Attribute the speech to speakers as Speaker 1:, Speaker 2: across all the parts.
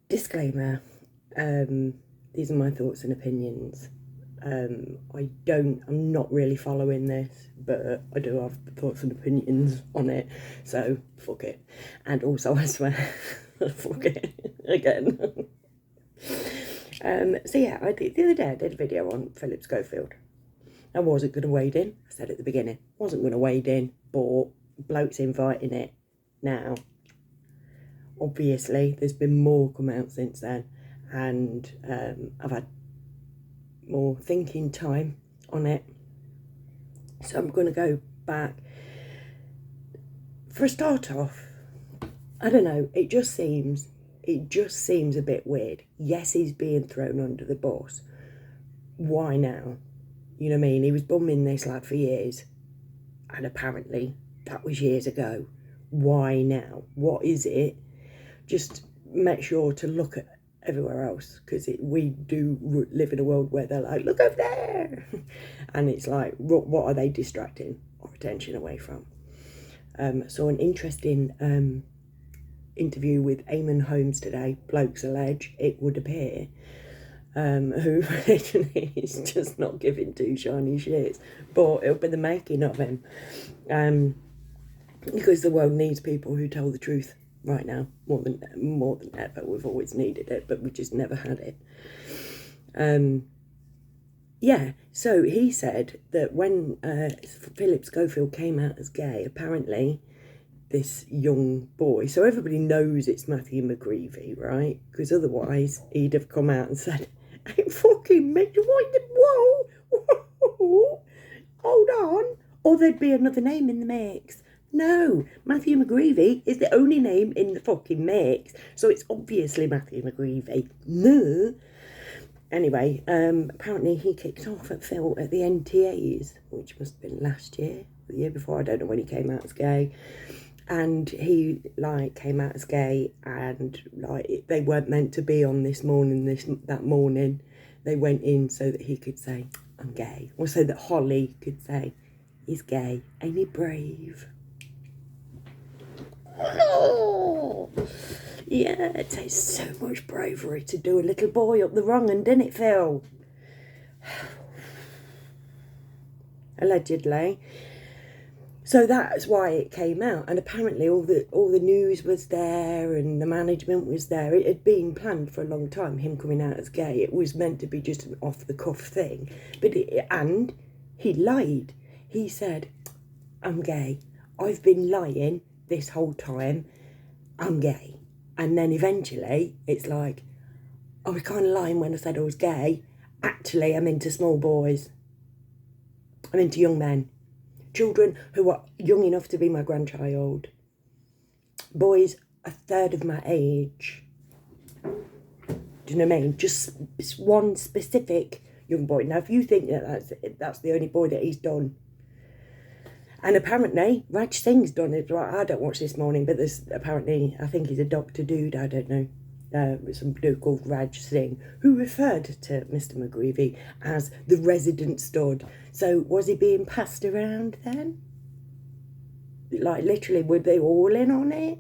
Speaker 1: Disclaimer, these are my thoughts and opinions. I'm not really following this, but I do have thoughts and opinions on it, so fuck it. And also, I swear, fuck it again. So yeah, the other day I did a video on Phillip Schofield. I wasn't going to wade in. I said at the beginning, wasn't going to wade in, but bloke's inviting it now. Obviously, there's been more come out since then, and I've had more thinking time on it. So I'm going to go back. For a start off, I don't know, it just seems a bit weird. Yes, he's being thrown under the bus. Why now? You know what I mean? He was bumming this lad for years, and apparently that was years ago. Why now? What is it? Just make sure to look at everywhere else, because we do live in a world where they're like, look over there, and it's like, what are they distracting our attention away from? Saw an interesting interview with Eamon Holmes today. Blokes allege, it would appear, who literally is just not giving two shiny shits, but it'll be the making of him, because the world needs people who tell the truth right now, more than ever. We've always needed it, but we just never had it. Yeah, so he said that when Phillip Schofield came out as gay, apparently this young boy, so everybody knows it's Matthew McGreevy, right? Because otherwise he'd have come out and said, ain't fucking me, whoa, hold on, or there'd be another name in the mix. No, Matthew McGreevy is the only name in the fucking mix, so it's obviously Matthew McGreevy. No. Anyway, apparently he kicked off at Phil at the NTAs, which must have been last year, the year before, I don't know when he came out as gay. And he, like, came out as gay, and, like, they weren't meant to be on that morning. They went in so that he could say, I'm gay. Or so that Holly could say, he's gay. Ain't he brave? Oh, yeah, it takes so much bravery to do a little boy up the wrong un, didn't it, Phil? Allegedly. So that's why it came out, and apparently all the news was there and the management was there. It had been planned for a long time, him coming out as gay. It was meant to be just an off-the-cuff thing, and he lied. He said, I'm gay. I've been lying this whole time. I'm gay. And then eventually it's like, I was kind of lying when I said I was gay. Actually, I'm into small boys. I'm into young men. Children who are young enough to be my grandchild. Boys a third of my age. Do you know what I mean? Just one specific young boy. Now, if you think that that's the only boy that he's done. And apparently, Raj Singh's done it. Right, I don't watch This Morning, but there's apparently, I think he's a doctor dude, I don't know. Some dude called Raj Singh, who referred to Mr. McGreevy as the resident stud. So was he being passed around then? Like, literally, were they all in on it?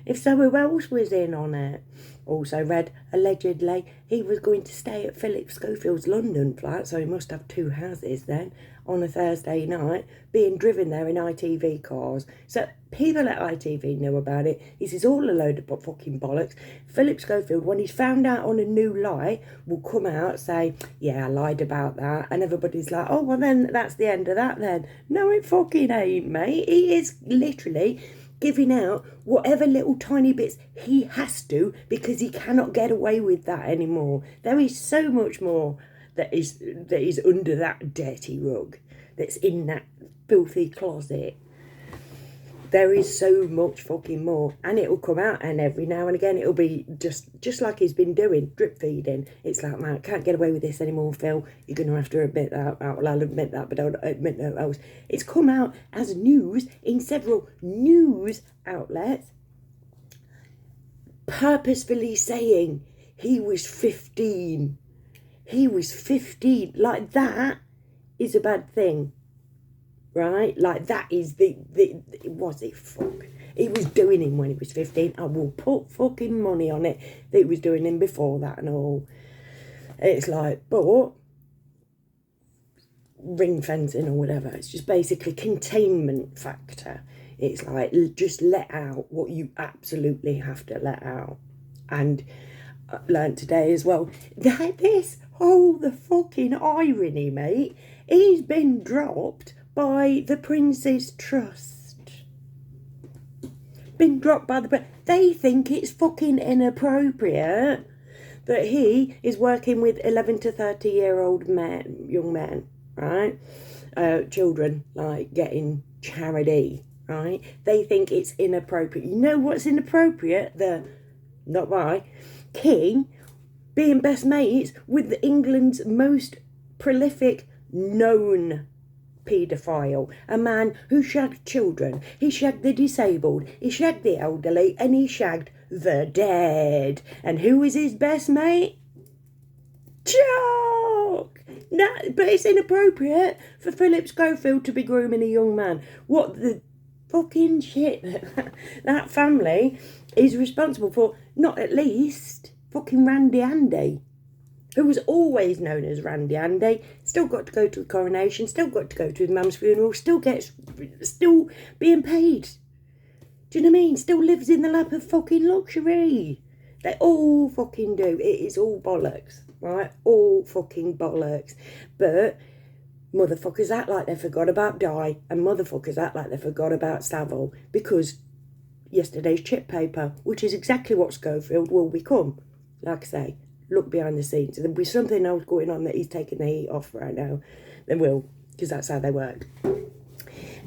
Speaker 1: If so, who else was in on it? Also read, allegedly, he was going to stay at Phillip Schofield's London flat, so he must have two houses then, on a Thursday night, being driven there in ITV cars. So people at ITV know about it. This is all a load of fucking bollocks. Phillip Schofield, when he's found out on a new lie, will come out, say, yeah, I lied about that. And everybody's like, oh, well then that's the end of that then. No, it fucking ain't, mate. He is literally giving out whatever little tiny bits he has to, because he cannot get away with that anymore. There is so much more that is under that dirty rug, that's in that filthy closet. There is so much fucking more, and it'll come out, and every now and again it'll be just like he's been doing, drip feeding. It's like, man, I can't get away with this anymore, Phil. You're going to have to admit that. Well, I'll admit that, but I don't admit no else. It's come out as news in several news outlets, purposefully saying he was 15. He was 15. Like, that is a bad thing. Right? Like, that is was it fuck? He was doing him when he was 15. I will put fucking money on it that he was doing him before that and all. It's like, but ring fencing or whatever, it's just basically containment factor. It's like, just let out what you absolutely have to let out. And I learned today as well that this whole, the fucking irony, mate, he's been dropped by the Prince's Trust. Been dropped by the... They think it's fucking inappropriate that he is working with 11 to 30-year-old men, young men, right? Children, like, getting charity, right? They think it's inappropriate. You know what's inappropriate? Not why, King being best mates with England's most prolific known paedophile, a man who shagged children, he shagged the disabled, he shagged the elderly, and he shagged the dead. And who is his best mate? Chuck! No, but it's inappropriate for Phillip Schofield to be grooming a young man. What the fucking shit that family is responsible for. Not at least fucking Randy Andy, who was always known as Randy Andy, still got to go to the coronation, still got to go to his mum's funeral, still being paid. Do you know what I mean? Still lives in the lap of fucking luxury. They all fucking do. It is all bollocks, right? All fucking bollocks. But motherfuckers act like they forgot about Di, and motherfuckers act like they forgot about Savile, because yesterday's chip paper, which is exactly what Schofield will become. Like I say, look behind the scenes. There'll be something else going on that he's taking the heat off right now. There will, because that's how they work.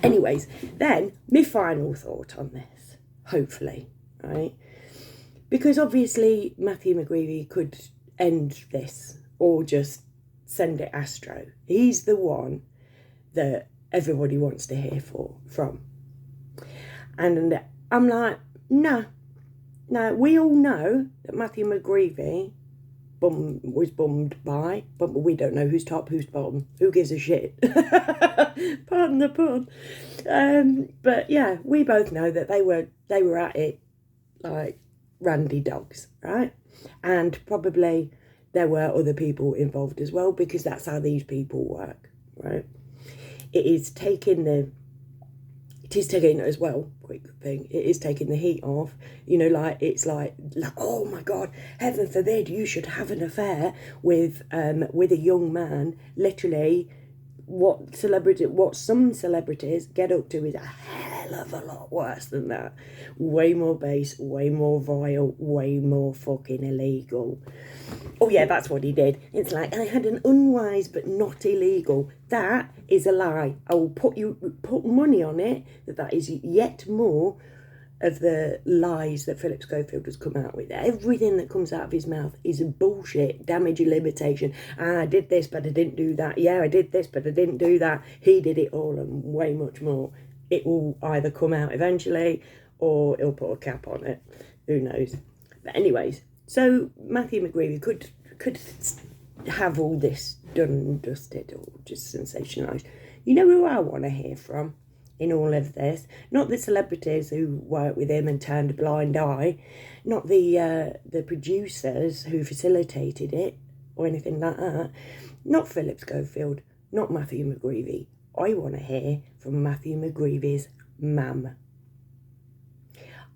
Speaker 1: Anyways, then, my final thought on this, hopefully, right? Because obviously Matthew McGreevy could end this or just send it astro. He's the one that everybody wants to hear from. And I'm like, no, we all know that Matthew McGreevy was bummed by, but we don't know who's top, who's bottom. Who gives a shit? Pardon the pun. But yeah, we both know that they were at it like randy dogs, right? And probably there were other people involved as well, because that's how these people work, right? It is taking as well, quick thing, it is taking the heat off, you know, like, it's like, oh my God, heaven forbid you should have an affair with a young man. Literally, what some celebrities get up to is a hell of a lot worse than that. Way more base, way more vile, way more fucking illegal. Oh yeah, that's what he did. It's like, I had an unwise but not illegal. That is a lie. I will put money on it that is yet more of the lies that Phillip Schofield has come out with. Everything that comes out of his mouth is bullshit, damage and limitation. I did this, but I didn't do that. Yeah, I did this, but I didn't do that. He did it all and way much more. It will either come out eventually or he'll put a cap on it. Who knows? But anyways, so Matthew McGreevy could have all this done and dusted or just sensationalised. You know who I want to hear from in all of this? Not the celebrities who worked with him and turned a blind eye, not the producers who facilitated it or anything like that, not Phillip Schofield, not Matthew McGreevy. I want to hear from Matthew McGreevy's mum.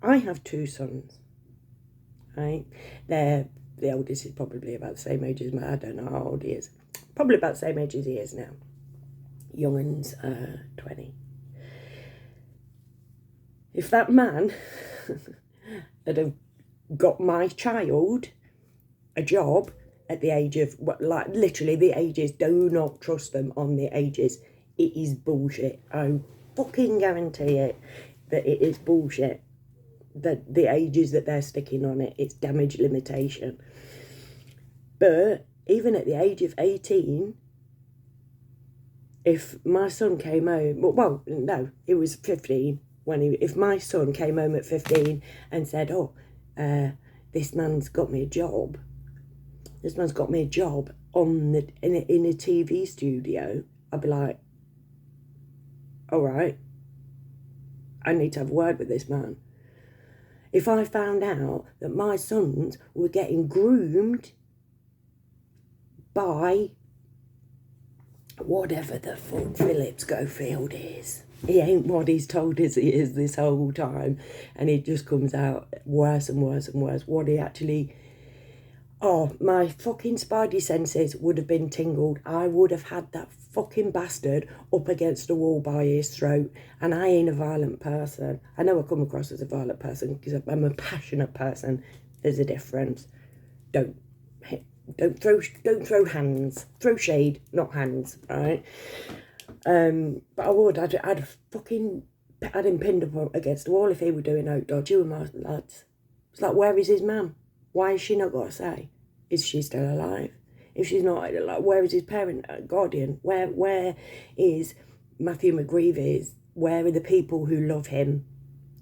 Speaker 1: I have two sons, right? The eldest is probably about the same age as me. I don't know how old he is. Probably about the same age as he is now. Young'un's 20. If that man had have got my child a job at the age of, like, literally the ages, do not trust them on the ages. It is bullshit. I fucking guarantee it that it is bullshit. The ages that they're sticking on it, it's damage limitation. But even at the age of 18, if my son came home, well, no, it was 15. If my son came home at 15 and said, oh, this man's got me a job. This man's got me a job in a TV studio. I'd be like, all right, I need to have a word with this man. If I found out that my sons were getting groomed by whatever the fuck Phillip Schofield is. He ain't what he's told us he is this whole time. And it just comes out worse and worse and worse. What he actually... Oh, my fucking spidey senses would have been tingled. I would have had that fucking bastard up against the wall by his throat. And I ain't a violent person. I know I come across as a violent person because I'm a passionate person. There's a difference. Don't throw hands. Throw shade, not hands, right? But I would. I'd had him pinned up against the wall if he were doing out dodgy with my lads. It's like, where is his mum? Why has she not got a say? Is she still alive? If she's not, like, where is his parent, guardian? Where is Matthew McGreevy's? Where are the people who love him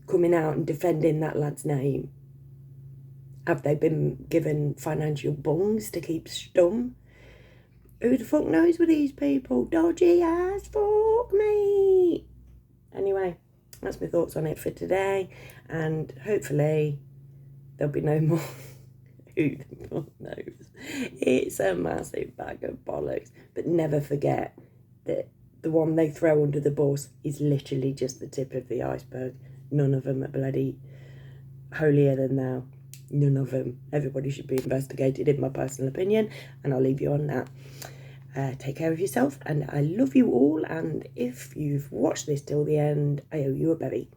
Speaker 1: coming out and defending that lad's name? Have they been given financial bungs to keep stum? Who the fuck knows with these people? Dodgy as fuck, mate. Anyway, that's my thoughts on it for today. And hopefully there'll be no more. Who the fuck knows? It's a massive bag of bollocks. But never forget that the one they throw under the bus is literally just the tip of the iceberg. None of them are bloody holier than thou. None of them. Everybody should be investigated, in my personal opinion, and I'll leave you on that. Take care of yourself, and I love you all, and if you've watched this till the end, I owe you a berry.